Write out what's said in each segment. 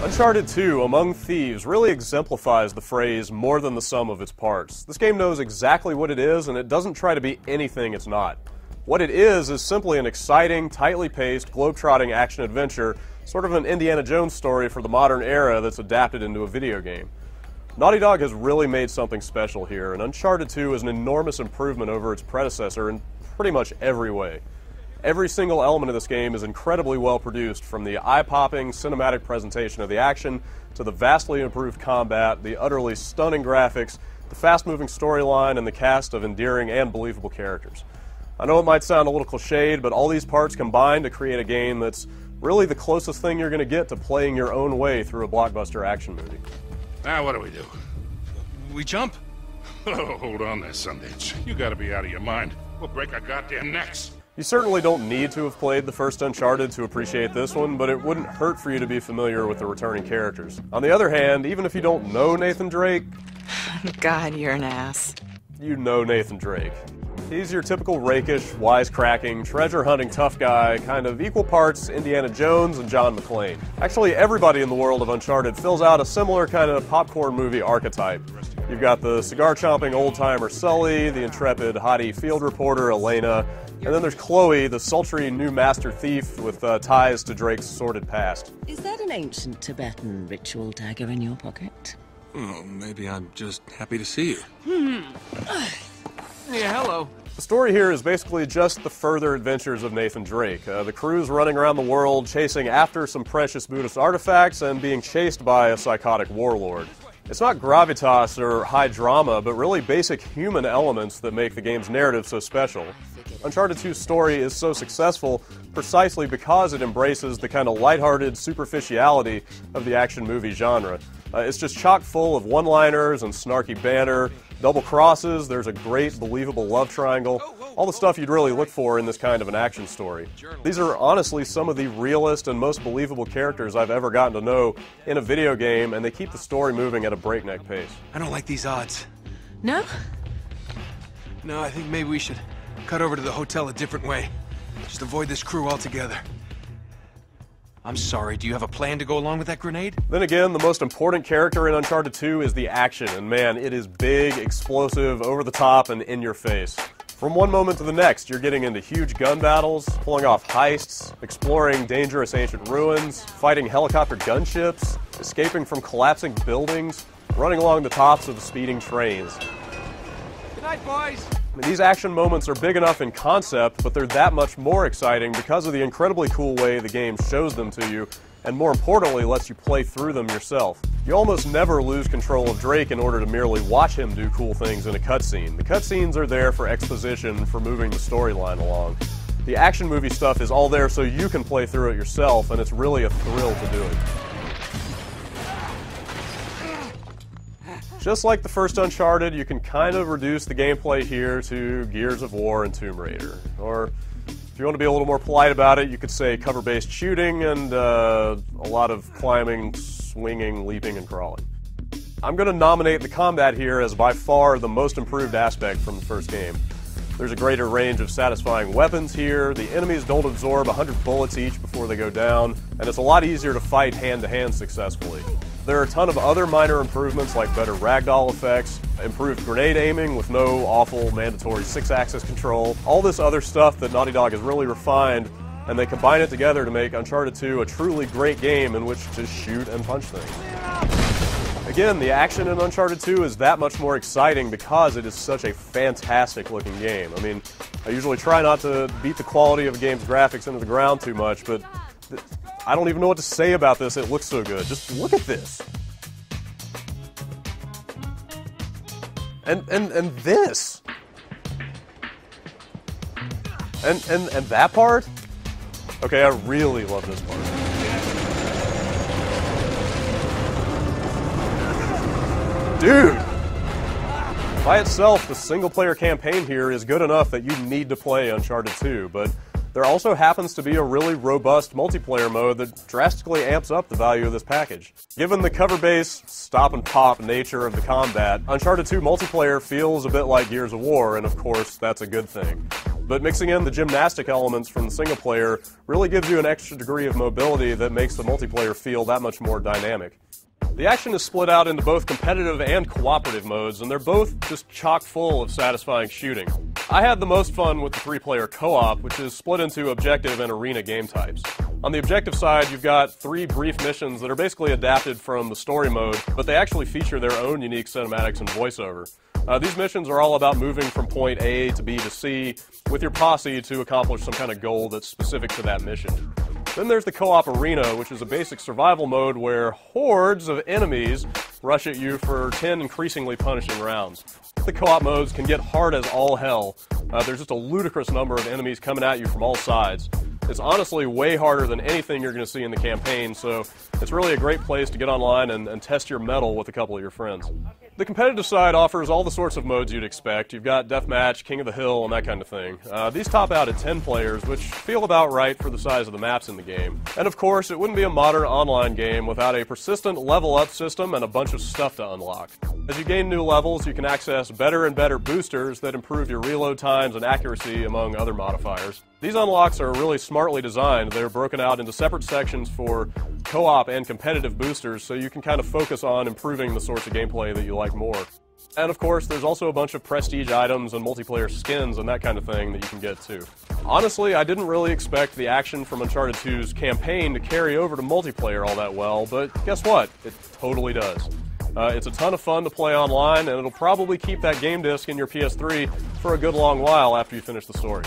Uncharted 2, Among Thieves, really exemplifies the phrase, more than the sum of its parts. This game knows exactly what it is, and it doesn't try to be anything it's not. What it is simply an exciting, tightly paced, globe-trotting action-adventure, sort of an Indiana Jones story for the modern era that's adapted into a video game. Naughty Dog has really made something special here, and Uncharted 2 is an enormous improvement over its predecessor in pretty much every way. Every single element of this game is incredibly well produced, from the eye-popping cinematic presentation of the action to the vastly improved combat, the utterly stunning graphics, the fast-moving storyline, and the cast of endearing and believable characters. I know it might sound a little cliched, but all these parts combine to create a game that's really the closest thing you're going to get to playing your own way through a blockbuster action movie. Now what do we do? We jump? Oh, hold on there, Sundance. You gotta be out of your mind. We'll break our goddamn necks. You certainly don't need to have played the first Uncharted to appreciate this one, but it wouldn't hurt for you to be familiar with the returning characters. On the other hand, even if you don't know Nathan Drake... God, you're an ass. You know Nathan Drake. He's your typical rakish, wisecracking, treasure-hunting tough guy, kind of equal parts Indiana Jones and John McClane. Actually, everybody in the world of Uncharted fills out a similar kind of popcorn movie archetype. You've got the cigar-chomping old-timer Sully, the intrepid, haughty field reporter Elena, and then there's Chloe, the sultry new master thief with ties to Drake's sordid past. Is that an ancient Tibetan ritual dagger in your pocket? Oh, maybe I'm just happy to see you. Yeah, hello. The story here is basically just the further adventures of Nathan Drake. The crew's running around the world chasing after some precious Buddhist artifacts and being chased by a psychotic warlord. It's not gravitas or high drama, but really basic human elements that make the game's narrative so special. Uncharted 2's story is so successful precisely because it embraces the kind of lighthearted superficiality of the action movie genre. It's just chock full of one-liners and snarky banter, double crosses, there's a great, believable love triangle, all the stuff you'd really look for in this kind of an action story. These are honestly some of the realest and most believable characters I've ever gotten to know in a video game, and they keep the story moving at a breakneck pace. I don't like these odds. No? No, I think maybe we should cut over to the hotel a different way. Just avoid this crew altogether. I'm sorry, do you have a plan to go along with that grenade? Then again, the most important character in Uncharted 2 is the action, and man, it is big, explosive, over the top, and in your face. From one moment to the next, you're getting into huge gun battles, pulling off heists, exploring dangerous ancient ruins, fighting helicopter gunships, escaping from collapsing buildings, running along the tops of speeding trains. Good night, boys! These action moments are big enough in concept, but they're that much more exciting because of the incredibly cool way the game shows them to you, and more importantly, lets you play through them yourself. You almost never lose control of Drake in order to merely watch him do cool things in a cutscene. The cutscenes are there for exposition, for moving the storyline along. The action movie stuff is all there so you can play through it yourself, and it's really a thrill to do it. Just like the first Uncharted, you can kind of reduce the gameplay here to Gears of War and Tomb Raider. Or, if you want to be a little more polite about it, you could say cover-based shooting and a lot of climbing, swinging, leaping, and crawling. I'm going to nominate the combat here as by far the most improved aspect from the first game. There's a greater range of satisfying weapons here, the enemies don't absorb 100 bullets each before they go down, and it's a lot easier to fight hand-to-hand successfully. There are a ton of other minor improvements like better ragdoll effects, improved grenade aiming with no awful mandatory 6-axis control, all this other stuff that Naughty Dog has really refined, and they combine it together to make Uncharted 2 a truly great game in which to shoot and punch things. Again, the action in Uncharted 2 is that much more exciting because it is such a fantastic looking game. I mean, I usually try not to beat the quality of a game's graphics into the ground too much, but I don't even know what to say about this. It looks so good. Just look at this. And this. And that part? Okay, I really love this part. Dude! By itself, the single-player campaign here is good enough that you need to play Uncharted 2, but there also happens to be a really robust multiplayer mode that drastically amps up the value of this package. Given the cover-based, stop-and-pop nature of the combat, Uncharted 2 multiplayer feels a bit like Gears of War, and of course, that's a good thing. But mixing in the gymnastic elements from the single player really gives you an extra degree of mobility that makes the multiplayer feel that much more dynamic. The action is split out into both competitive and cooperative modes, and they're both just chock full of satisfying shooting. I had the most fun with the 3-player co-op, which is split into objective and arena game types. On the objective side, you've got 3 brief missions that are basically adapted from the story mode, but they actually feature their own unique cinematics and voiceover. These missions are all about moving from point A to B to C with your posse to accomplish some kind of goal that's specific to that mission. Then there's the co-op arena, which is a basic survival mode where hordes of enemies rush at you for 10 increasingly punishing rounds. The co-op modes can get hard as all hell. There's just a ludicrous number of enemies coming at you from all sides. It's honestly way harder than anything you're going to see in the campaign, so it's really a great place to get online and test your mettle with a couple of your friends. The competitive side offers all the sorts of modes you'd expect. You've got Deathmatch, King of the Hill, and that kind of thing. These top out at 10 players, which feel about right for the size of the maps in the game. And of course, it wouldn't be a modern online game without a persistent level-up system and a bunch of stuff to unlock. As you gain new levels, you can access better and better boosters that improve your reload times and accuracy, among other modifiers. These unlocks are really smartly designed. They're broken out into separate sections for co-op and competitive boosters, so you can kind of focus on improving the sorts of gameplay that you like more. And of course, there's also a bunch of prestige items and multiplayer skins and that kind of thing that you can get too. Honestly, I didn't really expect the action from Uncharted 2's campaign to carry over to multiplayer all that well, but guess what? It totally does. It's a ton of fun to play online, and it'll probably keep that game disc in your PS3 for a good long while after you finish the story.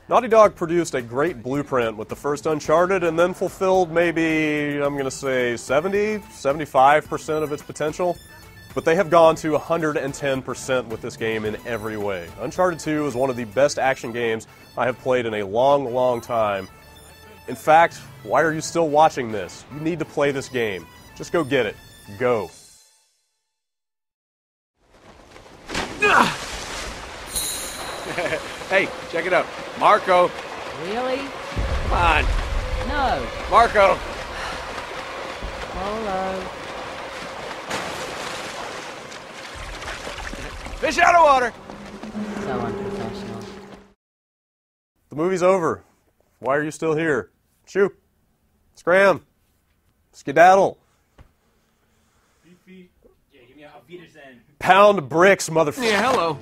Naughty Dog produced a great blueprint with the first Uncharted and then fulfilled maybe, I'm going to say 75% of its potential. But they have gone to 110% with this game in every way. Uncharted 2 is one of the best action games I have played in a long, long time. In fact, why are you still watching this? You need to play this game. Just go get it. Go. Hey, check it out. Marco. Really? Come on. No. Marco. Polo. Fish out of water. So unprofessional. The movie's over. Why are you still here? Shoo. Scram. Skedaddle. Pound bricks, motherfucker. Yeah, hello.